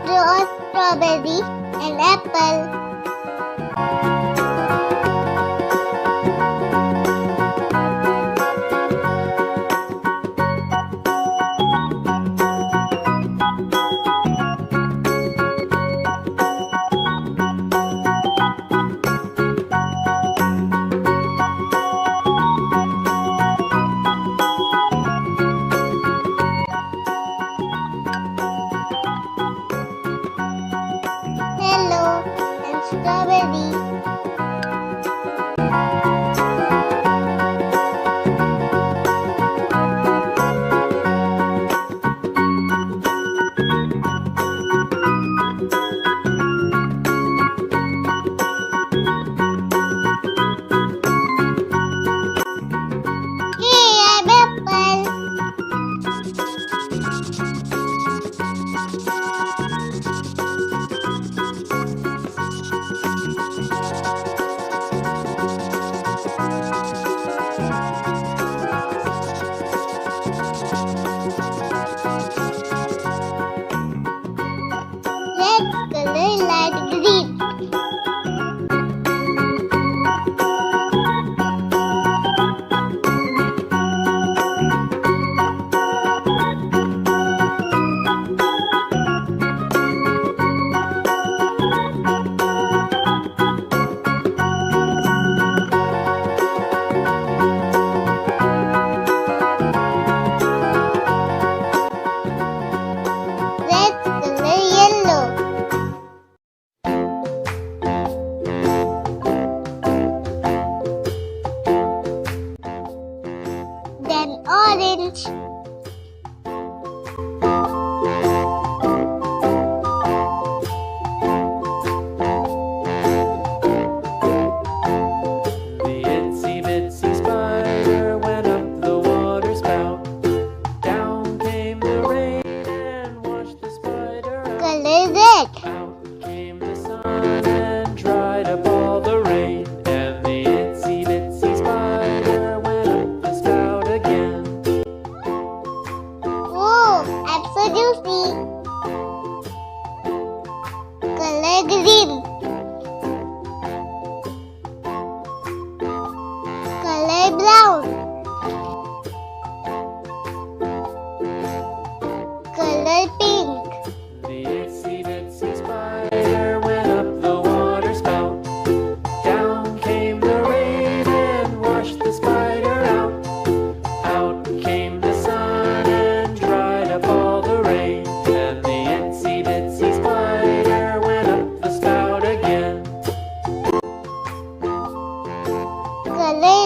draw strawberry and apple. Yellow and strawberry. Hey, I'm apple. Red color light green. Red color yellow. Then orange. The itsy bitsy spider went up the water spout. Down came the rain and washed the spider out. Color red. Out came the sun and dried up all the rain. And the itsy bitsy spider went up the spout again. Oh, I'm so juicy. Color green. Color brown. Color pink. The itsy bitsy spider went up the water spout. Down came the rain and washed the spider out. Out came the sun and dried up all the rain. And the itsy bitsy spider went up the spout again. Color